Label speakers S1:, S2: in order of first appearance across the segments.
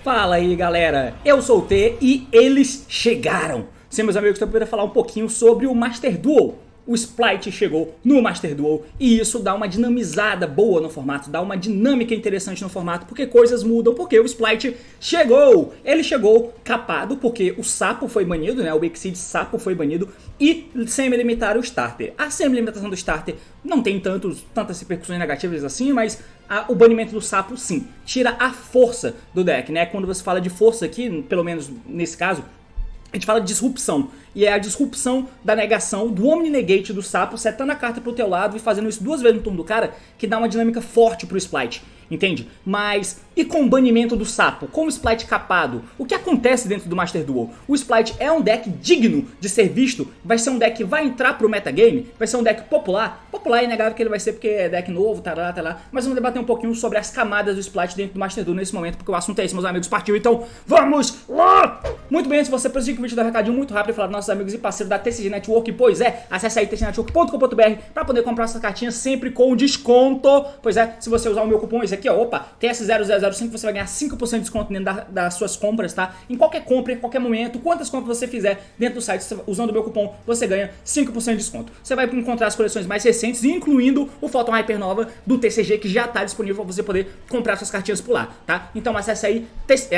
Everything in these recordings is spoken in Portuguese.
S1: Fala aí galera, eu sou o T e eles chegaram! Sim, meus amigos, estou para falar um pouquinho sobre o Master Duel. O Splite chegou no Master Duel e isso dá uma dinamizada boa no formato, dá uma dinâmica interessante no formato, porque coisas mudam, porque o Splite chegou! Ele chegou capado, porque o sapo foi banido, né? O Exceed sapo foi banido e semi-limitaram o starter. A semi-limitação do starter não tem tantas repercussões negativas assim, mas o banimento do sapo sim, tira a força do deck, né? Quando você fala de força aqui, pelo menos nesse caso, a gente fala de disrupção, e é a disrupção da negação do Omni Negate do sapo, setando a carta pro teu lado e fazendo isso 2 vezes no turno do cara, que dá uma dinâmica forte pro Splite, entende? Mas, e com o banimento do sapo, com o Splite capado, o que acontece dentro do Master Duel? O Splite é um deck digno de ser visto, vai ser um deck que vai entrar pro metagame, vai ser um deck popular é inegável que ele vai ser porque é deck novo, tá lá, mas vamos debater um pouquinho sobre as camadas do Splite dentro do Master Duel nesse momento, porque o assunto é esse, meus amigos, partiu, então vamos lá! Muito bem, se você precisa que o vídeo dá um recadinho muito rápido e falar dos nossos amigos e parceiros da TCG Network, pois é, acesse aí tcgnetwork.com.br para poder comprar essas cartinhas sempre com desconto, pois é, se você usar o meu cupom, esse aqui ó, opa, TS0005, você vai ganhar 5% de desconto dentro das suas compras, tá? Em qualquer compra, em qualquer momento, quantas compras você fizer dentro do site, usando o meu cupom, você ganha 5% de desconto. Você vai encontrar as coleções mais recentes, incluindo o Photon Hypernova do TCG, que já está disponível para você poder comprar suas cartinhas por lá, tá? Então acesse aí,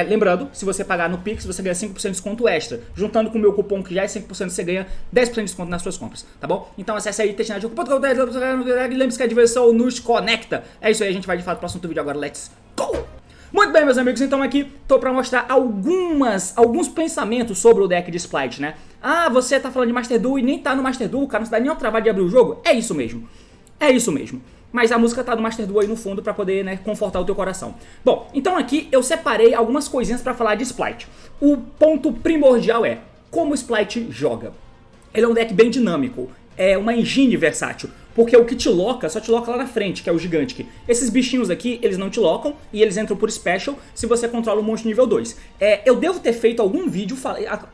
S1: lembrando, se você pagar no Pix, você ganha 5% de desconto extra, juntando com o meu cupom, que já é 5%, você ganha 10% de desconto nas suas compras, tá bom? Então acesse aí, tcgnetwork.com.br, lembre-se que a diversão nos conecta. É isso aí, a gente vai de fato pro assunto do vídeo agora, let's go! Muito bem, meus amigos, então aqui tô pra mostrar alguns pensamentos sobre o deck de Splite, né? Ah, você tá falando de Master Duel e nem tá no Master Duel, cara, não se dá nem uma travada de abrir o jogo? É isso mesmo, mas a música tá do Master Duel aí no fundo pra poder, né, confortar o teu coração. Bom, então aqui eu separei algumas coisinhas pra falar de Splite. O ponto primordial é como o Splite joga. Ele é um deck bem dinâmico, é uma engine versátil, porque o que te loca, só te loca lá na frente, que é o Gigantic. Esses bichinhos aqui, eles não te locam e eles entram por Special se você controla o monstro nível 2. Eu devo ter feito algum vídeo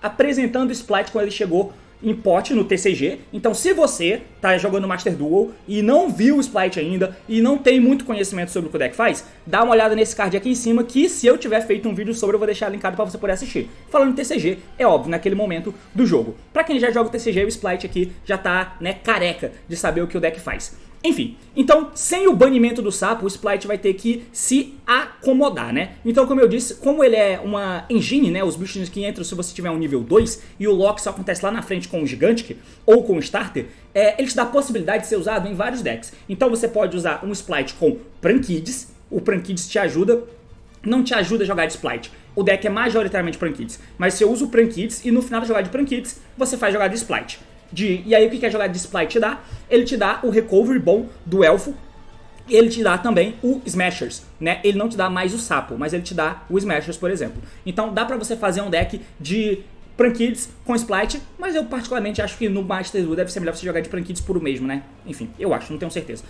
S1: apresentando o Splite quando ele chegou em pote no TCG, então se você tá jogando Master Duel e não viu o Splite ainda e não tem muito conhecimento sobre o que o deck faz, dá uma olhada nesse card aqui em cima que se eu tiver feito um vídeo sobre eu vou deixar linkado pra você poder assistir. Falando em TCG, é óbvio, naquele momento do jogo. Pra quem já joga o TCG, o Splite aqui já tá, né, careca de saber o que o deck faz. Enfim, então sem o banimento do sapo, o Splite vai ter que se acomodar, né? Então, como eu disse, como ele é uma engine, né? Os bichos que entram se você tiver um nível 2 e o lock só acontece lá na frente com o Gigantic ou com o Starter, ele te dá a possibilidade de ser usado em vários decks. Então você pode usar um Splite com Prankids, o Prankids te ajuda, não te ajuda a jogar de Splite. O deck é majoritariamente Prankids, mas você usa o Prankids e no final da jogada de Prankids você faz jogada de Splite. E aí o que a jogada de Splite te dá? Ele te dá o recovery bom do elfo, ele te dá também o Smashers, né? Ele não te dá mais o sapo, mas ele te dá o Smashers, por exemplo. Então dá pra você fazer um deck de Prankids com Splite, mas eu particularmente acho que no Master Duel deve ser melhor você jogar de Prankids puro mesmo, né? Enfim, eu acho, não tenho certeza.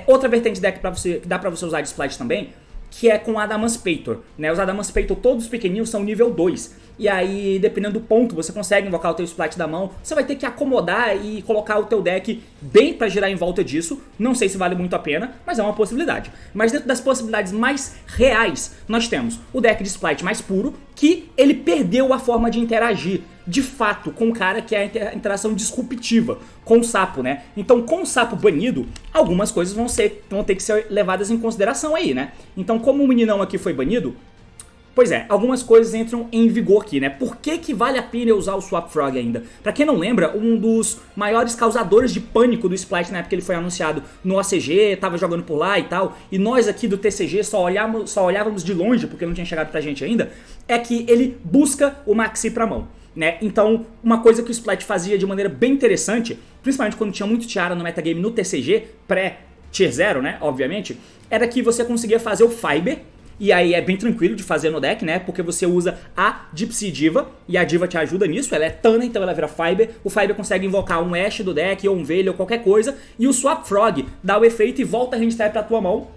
S1: Outra vertente de deck que dá pra você usar de Splite também, que é com Adamantipator, né? Os Adamantipator todos pequenininhos são nível 2. E aí, dependendo do ponto, você consegue invocar o teu Splite da mão. Você vai ter que acomodar e colocar o teu deck bem pra girar em volta disso. Não sei se vale muito a pena, mas é uma possibilidade. Mas dentro das possibilidades mais reais, nós temos o deck de Splite mais puro, que ele perdeu a forma de interagir, de fato, com o cara que é a interação disruptiva, com o sapo, né? Então, com o sapo banido, algumas coisas vão ter que ser levadas em consideração aí, né? Então, como o meninão aqui foi banido, pois é, algumas coisas entram em vigor aqui, né? Por que vale a pena eu usar o Swap Frog ainda? Pra quem não lembra, um dos maiores causadores de pânico do Splite na época que ele foi anunciado no ACG, tava jogando por lá e tal, e nós aqui do TCG só olhávamos de longe, porque não tinha chegado pra gente ainda, é que ele busca o Maxi pra mão, né? Então, uma coisa que o Splite fazia de maneira bem interessante, principalmente quando tinha muito Tiara no metagame no TCG, pré-Tier 0, né, obviamente, era que você conseguia fazer o Fiber. E aí é bem tranquilo de fazer no deck, né? Porque você usa a Gypsy Diva e a Diva te ajuda nisso. Ela é Tana, então ela vira Fiber. O Fiber consegue invocar um Ash do deck ou um Veiled ou qualquer coisa. E o Swap Frog dá o efeito e volta a Hand Type pra tua mão.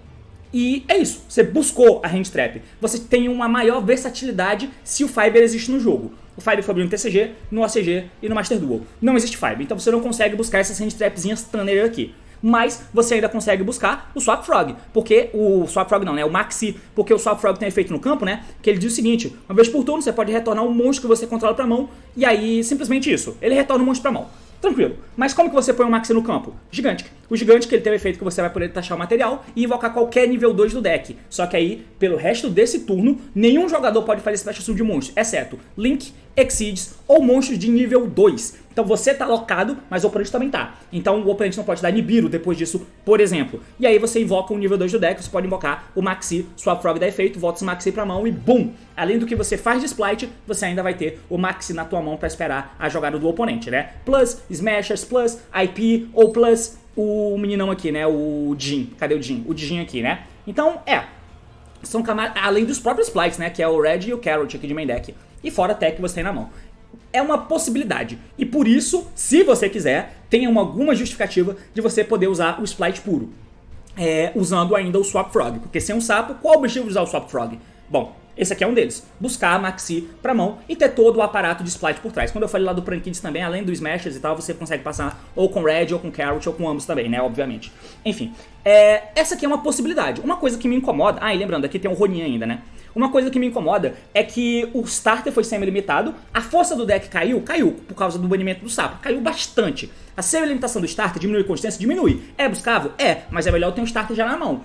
S1: E é isso, você buscou a Hand Trap. Você tem uma maior versatilidade se o Fiber existe no jogo. O Fiber foi no TCG, no OCG e no Master Duel. Não existe Fiber, então você não consegue buscar essas Hand Trapzinhas Tanner aqui. Mas você ainda consegue buscar o Swap Frog, porque o Swap Frog não, né, o Maxi, porque o Swap Frog tem efeito no campo, né, que ele diz o seguinte: uma vez por turno você pode retornar um monstro que você controla pra mão, e aí simplesmente isso, ele retorna um monstro pra mão. Tranquilo. Mas como que você põe o Maxi no campo? Gigantic. O Gigantic ele tem o efeito que você vai poder taxar o material e invocar qualquer nível 2 do deck. Só que aí, pelo resto desse turno, nenhum jogador pode fazer Special Summon de monstro, exceto Link, Exceeds ou monstros de nível 2. Então você tá locado, mas o oponente também tá. Então o oponente não pode dar Nibiru depois disso, por exemplo. E aí você invoca o nível 2 do deck, você pode invocar o Maxi, Swap Frog dá efeito, volta esse Maxi pra mão e BUM! Além do que você faz de Splight, você ainda vai ter o Maxi na tua mão pra esperar a jogada do oponente, né? Plus Smashers, plus IP ou plus o meninão aqui, né? O Jhin. Cadê o Jhin? O Jhin aqui, né? Então, são camadas, além dos próprios Splites, né? Que é o Red e o Carrot aqui de main deck. E fora a tech que você tem na mão. É uma possibilidade. E por isso, se você quiser, tem alguma justificativa de você poder usar o Splite puro. Usando ainda o Swap Frog. Porque sem um sapo, qual o objetivo de usar o Swap Frog? Bom, esse aqui é um deles. Buscar a Maxi pra mão e ter todo o aparato de Splite por trás. Quando eu falei lá do Prankids também, além do Smashers e tal, você consegue passar ou com Red, ou com Carrot, ou com ambos também, né? Obviamente. Enfim, essa aqui é uma possibilidade. Uma coisa que me incomoda... Ah, e lembrando, aqui tem um Ronin ainda, né? Uma coisa que me incomoda é que o starter foi semi-limitado, a força do deck caiu por causa do banimento do sapo, caiu bastante. A semi-limitação do starter diminui a consistência? Diminui. É buscável? É, mas é melhor ter um starter já na mão.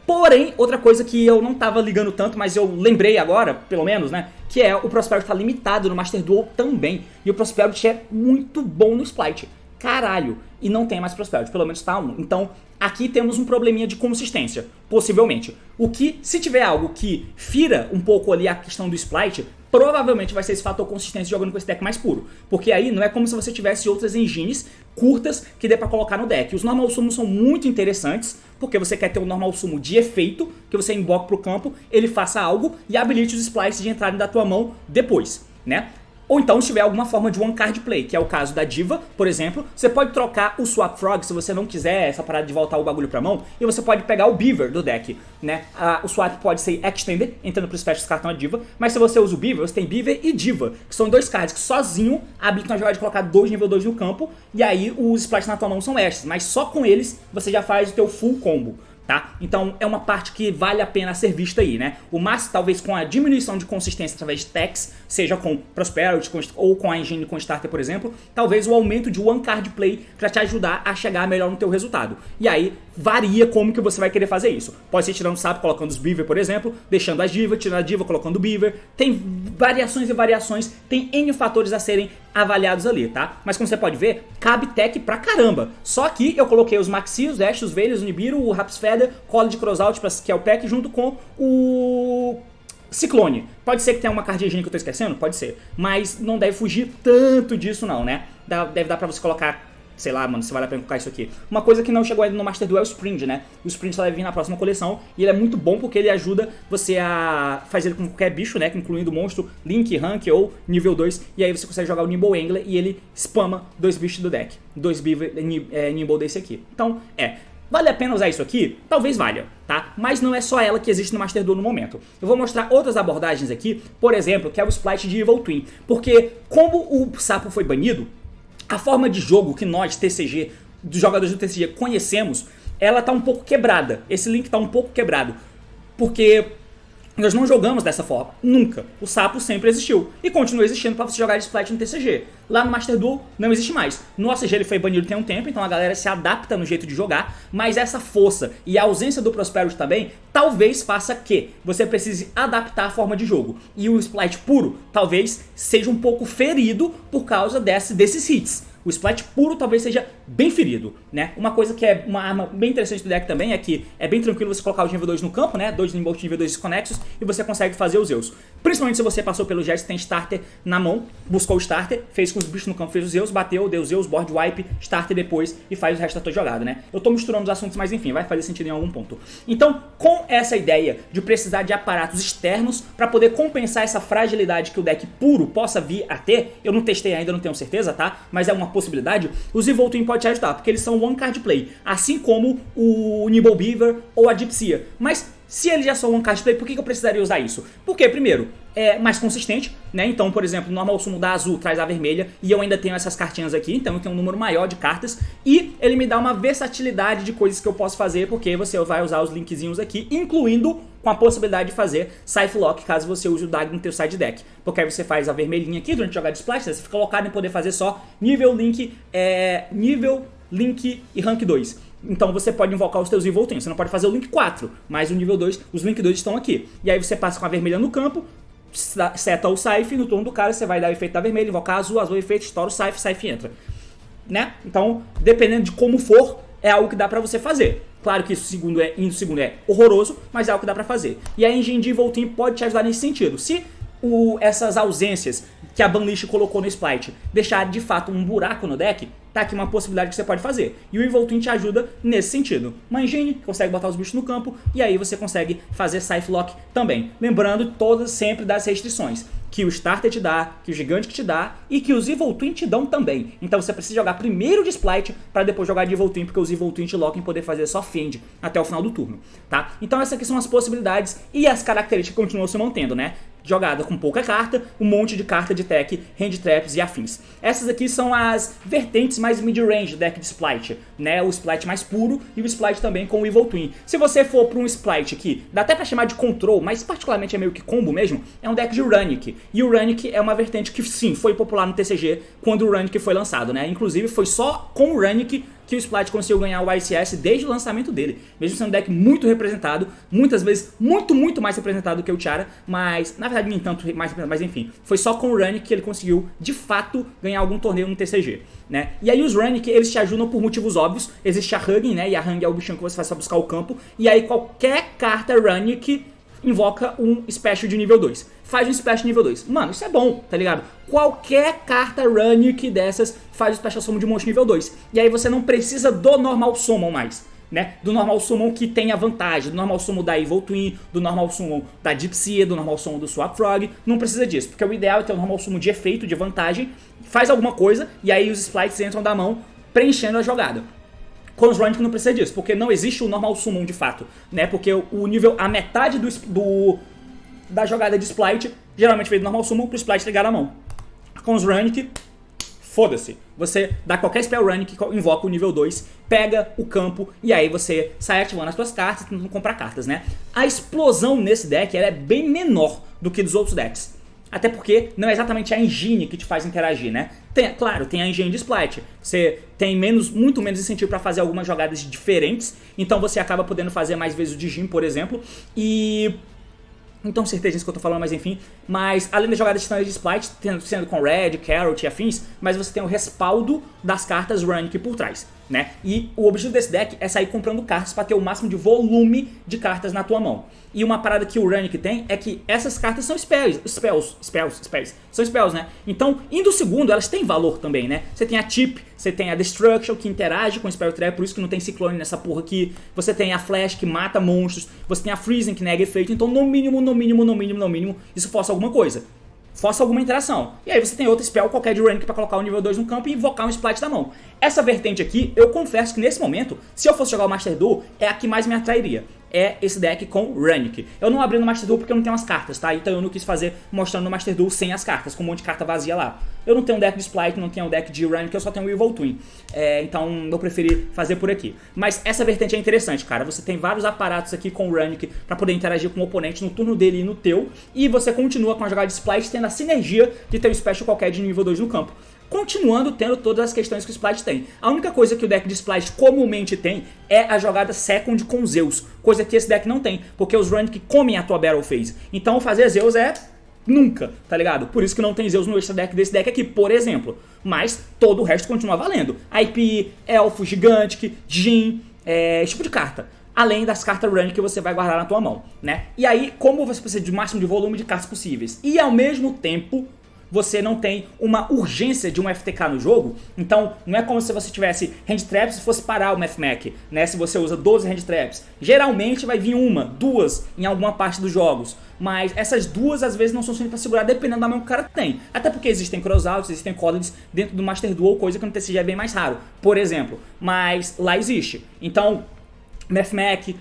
S1: Porém, outra coisa que eu não tava ligando tanto, mas eu lembrei agora, pelo menos, né, que é o Prosperity tá limitado no Master Duel também. E o Prosperity é muito bom no Splite. Caralho. E não tem mais Prosperity, pelo menos tá um. Então, aqui temos um probleminha de consistência, possivelmente. O que, se tiver algo que fira um pouco ali a questão do Splite, provavelmente vai ser esse fator consistência jogando com esse deck mais puro. Porque aí não é como se você tivesse outras engines curtas que dê pra colocar no deck. Os Normal Summons são muito interessantes, porque você quer ter um Normal Summon de efeito, que você invoca pro campo, ele faça algo e habilite os Splices de entrarem da tua mão depois, né? Ou então, se tiver alguma forma de one card play, que é o caso da Diva, por exemplo, você pode trocar o Swap Frog, se você não quiser essa parada de voltar o bagulho pra mão, e você pode pegar o Beaver do deck, né? O Swap pode ser Extended, entrando pro Special cartão a Diva, mas se você usa o Beaver, você tem Beaver e Diva, que são dois cards que sozinho habilitam a jogada de colocar 2 nível 2 no campo, e aí os splats na tua mão são extras, mas só com eles você já faz o teu full combo. Tá? Então é uma parte que vale a pena ser vista aí, né? O Mass, talvez com a diminuição de consistência através de techs, seja com Prosperity ou com a engine com Starter, por exemplo, talvez o aumento de one card play para te ajudar a chegar melhor no teu resultado. E aí varia como que você vai querer fazer isso. Pode ser tirando o sapo, colocando os Beaver, por exemplo, deixando a Diva, tirando a Diva, colocando o Beaver. Tem variações e variações, tem N fatores a serem avaliados ali, tá? Mas como você pode ver, cabe tech pra caramba. Só que eu coloquei os Maxi, os Ash, os Veilers, o Nibiru, o Rapsfeather, College Crossout, que é o pack, junto com o Ciclone. Pode ser que tenha uma cardinha que eu tô esquecendo? Pode ser. Mas não deve fugir tanto disso não, né? Deve dar pra você colocar, sei lá, mano, se vale a pena colocar isso aqui. Uma coisa que não chegou ainda no Master Duel é o Sprint, né? O Sprint só deve vir na próxima coleção. E ele é muito bom porque ele ajuda você a fazer ele com qualquer bicho, né? Incluindo monstro, Link, Rank ou nível 2. E aí você consegue jogar o Nimble Angler e ele spama 2 bichos do deck. 2 Nimble desse aqui. Então, vale a pena usar isso aqui? Talvez valha, tá? Mas não é só ela que existe no Master Duel no momento. Eu vou mostrar outras abordagens aqui, por exemplo, que é o Splite de Evil Twin. Porque como o sapo foi banido, a forma de jogo que nós, TCG, dos jogadores do TCG, conhecemos, ela tá um pouco quebrada. Esse link tá um pouco quebrado. Porque nós não jogamos dessa forma, nunca. O sapo sempre existiu e continua existindo para você jogar de Splite no TCG. Lá no Master Duel não existe mais. No OCG ele foi banido tem um tempo, então a galera se adapta no jeito de jogar, mas essa força e a ausência do Prosperity também talvez faça que você precise adaptar a forma de jogo. E o Splite puro talvez seja um pouco ferido por causa desses hits. O Splite puro talvez seja bem ferido, né? Uma coisa que é uma arma bem interessante do deck também é que é bem tranquilo você colocar os nível 2 no campo, né? 2 Nimble nível 2 desconexos e você consegue fazer os Zeus. Principalmente se você passou pelo Jet, tem Starter na mão, buscou o Starter, fez com os bichos no campo, fez os Zeus, bateu, deu Zeus, board wipe, Starter depois e faz o resto da tua jogada, né? Eu tô misturando os assuntos, mas enfim, vai fazer sentido em algum ponto. Então, com essa ideia de precisar de aparatos externos para poder compensar essa fragilidade que o deck puro possa vir a ter, eu não testei ainda, não tenho certeza, tá? Mas é uma possibilidade, os Evil Twin pode te ajudar, porque eles são one card play, assim como o Nimble Beaver ou a Gypsia. Mas se eles já são one card play, por que eu precisaria usar isso? Porque, primeiro, é mais consistente, né? Então, por exemplo, o normal sumo da azul traz a vermelha e eu ainda tenho essas cartinhas aqui, então eu tenho um número maior de cartas e ele me dá uma versatilidade de coisas que eu posso fazer, porque você vai usar os linkzinhos aqui, incluindo com a possibilidade de fazer Scythe Lock, caso você use o Dag no teu side deck. Porque aí você faz a vermelhinha aqui durante jogar de Splash, você fica colocado em poder fazer só nível, link e rank 2. Então você pode invocar os teus Evil Twin. Você não pode fazer o link 4, mas o nível 2, os link 2 estão aqui. E aí você passa com a vermelha no campo, seta o Scythe, no turno do cara você vai dar o efeito da vermelha, invocar azul, azul efeito, estoura o Scythe entra. Né? Então, dependendo de como for, é algo que dá pra você fazer. Claro que isso indo segundo é horroroso, mas é algo que dá pra fazer. E a engine de Evil Twin pode te ajudar nesse sentido. Se essas ausências que a Banlist colocou no Splite deixar de fato um buraco no deck, tá aqui uma possibilidade que você pode fazer. E o Evil Twin te ajuda nesse sentido. Uma engine, consegue botar os bichos no campo, e aí você consegue fazer Scythe Lock também. Lembrando todas sempre das restrições que o Starter te dá, que o Gigante te dá e que os Evil Twin te dão também. Então você precisa jogar primeiro de Splite para depois jogar de Evil Twin, porque os Evil Twin te locam em poder fazer só Fend até o final do turno, tá? Então essas aqui são as possibilidades e as características que continuam se mantendo, né? Jogada com pouca carta, um monte de carta de tech, hand traps e afins. Essas aqui são as vertentes mais mid-range do deck de Splite, né? O Splite mais puro e o Splite também com o Evil Twin. Se você for para um Splite aqui, dá até pra chamar de Control, mas particularmente é meio que combo mesmo, é um deck de Runic. E o Runic é uma vertente que sim, foi popular no TCG quando o Runic foi lançado, né? Inclusive foi só com o Runic que o Splite conseguiu ganhar o ICS desde o lançamento dele. Mesmo sendo um deck muito representado, muitas vezes muito mais representado do que o Tiara, mas na verdade nem tanto mais representado, mas enfim, foi só com o Runic que ele conseguiu de fato ganhar algum torneio no TCG, né? E aí os Runic, eles te ajudam por motivos óbvios. Existe a Hugging, né? E a Hugging é o bichinho que você faz pra buscar o campo, e aí qualquer carta Runic invoca um Special de nível 2. Faz um Special de nível 2. Mano, isso é bom, tá ligado? Qualquer carta Runic dessas faz o Special Summon de monstro nível 2. E aí você não precisa do Normal Summon mais, né? Do Normal Summon que tem a vantagem, do Normal Summon da Evil Twin, do Normal Summon da Gypsia, do Normal Summon do Swap Frog. Não precisa disso, porque o ideal é ter um Normal Summon de efeito, de vantagem, faz alguma coisa, e aí os Splites entram da mão preenchendo a jogada. Com os Runic não precisa disso, porque não existe o Normal Summon de fato, né? Porque o nível, a metade da jogada de Splite geralmente veio do Normal Summon pro Splite ligar na mão. Com os Runic, foda-se. Você dá qualquer spell Runic, invoca o nível 2, pega o campo e aí você sai ativando as suas cartas, tentando comprar cartas, né? A explosão nesse deck ela é bem menor do que dos outros decks. Até porque não é exatamente a engine que te faz interagir, né? Claro, tem a engine de Splite. Você tem muito menos incentivo para fazer algumas jogadas diferentes. Então você acaba podendo fazer mais vezes o Digim, por exemplo. E não tenho certeza disso que eu tô falando, mas enfim. Mas além das jogadas standard de Splite, sendo com Red, Carrot e afins, mas você tem o respaldo das cartas Runic por trás, né? E o objetivo desse deck é sair comprando cartas para ter o máximo de volume de cartas na tua mão. E uma parada que o Runic tem é que essas cartas são spells, são spells, né? Então, indo segundo, elas têm valor também, né? Você tem a Chip, você tem a Destruction, que interage com o Spell Trap, por isso que não tem Ciclone nessa porra aqui. Você tem a Flash, que mata monstros. Você tem a Freezing, que nega efeito. Então, no mínimo, isso força alguma coisa. Força alguma interação. E aí você tem outra spell qualquer de Runic pra colocar o nível 2 no campo e invocar um Splite da mão. Essa vertente aqui, eu confesso que nesse momento, se eu fosse jogar o Master Duel, é a que mais me atrairia. É esse deck com Runic. Eu não abri no Master Duel porque eu não tenho as cartas, tá? Então eu não quis fazer mostrando no Master Duel sem as cartas, com um monte de carta vazia lá. Eu não tenho um deck de Splite, não tenho um deck de Runic, eu só tenho o Evil Twin. Então eu preferi fazer por aqui. Mas essa vertente é interessante, cara. Você tem vários aparatos aqui com Runic pra poder interagir com o oponente no turno dele e no teu. E você continua com a jogada de Splite tendo a sinergia de ter um Special qualquer de nível 2 no campo. Continuando tendo todas as questões que o Splite tem. A única coisa que o deck de Splite comumente tem é a jogada Second com Zeus. Coisa que esse deck não tem, porque os Runic comem a tua Battle Phase. Então fazer Zeus é nunca, tá ligado? Por isso que não tem Zeus no extra deck desse deck aqui, por exemplo. Mas todo o resto continua valendo. IP, Elfo, Gigante, Jin, esse tipo de carta. Além das cartas Runic que você vai guardar na tua mão, né? E aí, como você precisa de máximo de volume de cartas possíveis e ao mesmo tempo você não tem uma urgência de um FTK no jogo. Então não é como se você tivesse hand traps e fosse parar o Mathmech, né? Se você usa 12 hand traps, geralmente vai vir uma, duas em alguma parte dos jogos. Mas essas duas às vezes não são suficientes para segurar, dependendo da mão que o cara tem. Até porque existem crossouts, existem collins dentro do Master Duel, coisa que no TCG é bem mais raro, por exemplo. Mas lá existe. Então, Mathmech,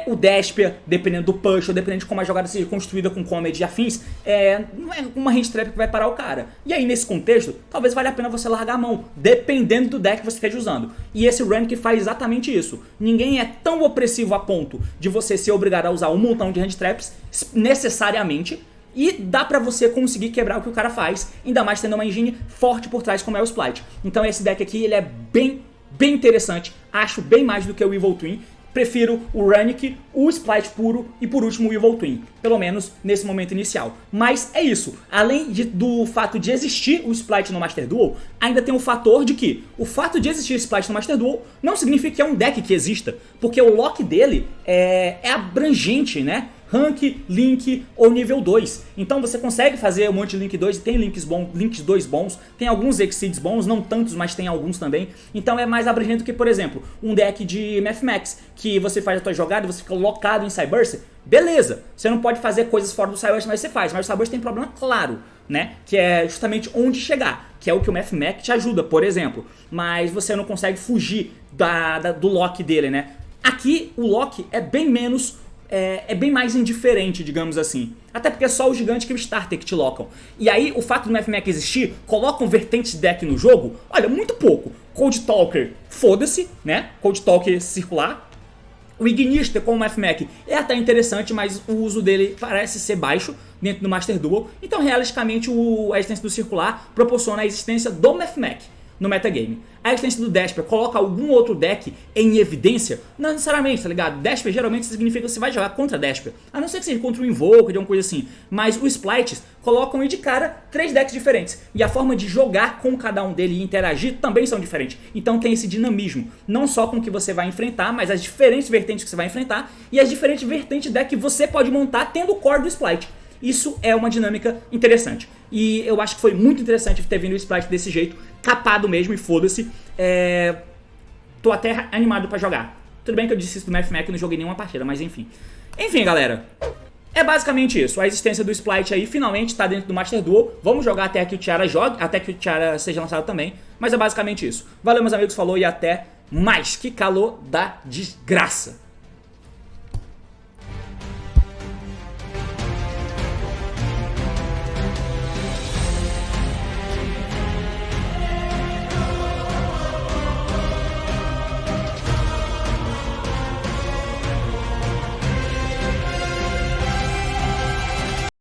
S1: o Despia, dependendo do push ou dependendo de como a jogada seja construída com comedy e afins, não é uma hand trap que vai parar o cara. E aí nesse contexto, talvez valha a pena você largar a mão, dependendo do deck que você esteja usando. E esse rank faz exatamente isso. Ninguém é tão opressivo a ponto de você ser obrigado a usar um montão de hand traps necessariamente. E dá pra você conseguir quebrar o que o cara faz, ainda mais tendo uma engine forte por trás como é o Splight. Então esse deck aqui ele é bem interessante, acho bem mais do que o Evil Twin. Prefiro o Runic, o Splight puro e por último o Evil Twin, pelo menos nesse momento inicial. Mas é isso, além do fato de existir o Splight no Master Duel, ainda tem o fator de que o fato de existir o Splight no Master Duel não significa que é um deck que exista, porque o lock dele é abrangente, né? Rank, Link ou nível 2. Então você consegue fazer um monte de Link 2 e tem links 2 bons, tem alguns Exceeds bons, não tantos, mas tem alguns também. Então é mais abrangente do que, por exemplo, um deck de Mathmax, que você faz a tua jogada e você fica locado em Cyberse. Beleza, você não pode fazer coisas fora do Cyberse, mas você faz. Mas o Cyberse tem problema claro, né? Que é justamente onde chegar, que é o que o Mathmech te ajuda, por exemplo. Mas você não consegue fugir do lock dele, né? Aqui o lock é bem menos... É bem mais indiferente, digamos assim. Até porque é só o gigante e o starter que te locam. E aí, o fato do Mathmech existir, colocam vertentes deck no jogo? Olha, muito pouco. Cold Talker, foda-se, né? Cold Talker circular. O Ignista com o Mathmech é até interessante, mas o uso dele parece ser baixo dentro do Master Duel. Então, realisticamente, a existência do circular proporciona a existência do Mathmech no metagame. A existência do Despia coloca algum outro deck em evidência? Não necessariamente, tá ligado? Despia geralmente significa que você vai jogar contra Despia, a não ser que seja contra o Invoker, de uma coisa assim. Mas os Splites colocam de cara 3 decks diferentes. E a forma de jogar com cada um deles e interagir também são diferentes. Então tem esse dinamismo, não só com o que você vai enfrentar, mas as diferentes vertentes que você vai enfrentar e as diferentes vertentes de deck que você pode montar tendo o core do Splite. Isso é uma dinâmica interessante. E eu acho que foi muito interessante ter vindo o Splice desse jeito, capado mesmo, e foda-se. Tô até animado pra jogar. Tudo bem que eu disse isso do Mathmech e não joguei nenhuma partida, mas enfim. Enfim, galera. É basicamente isso. A existência do Splite aí finalmente tá dentro do Master Duel. Vamos jogar até que o Tiara jogue, até que o Tiara seja lançado também. Mas é basicamente isso. Valeu, meus amigos, falou e até mais. Que calor da desgraça.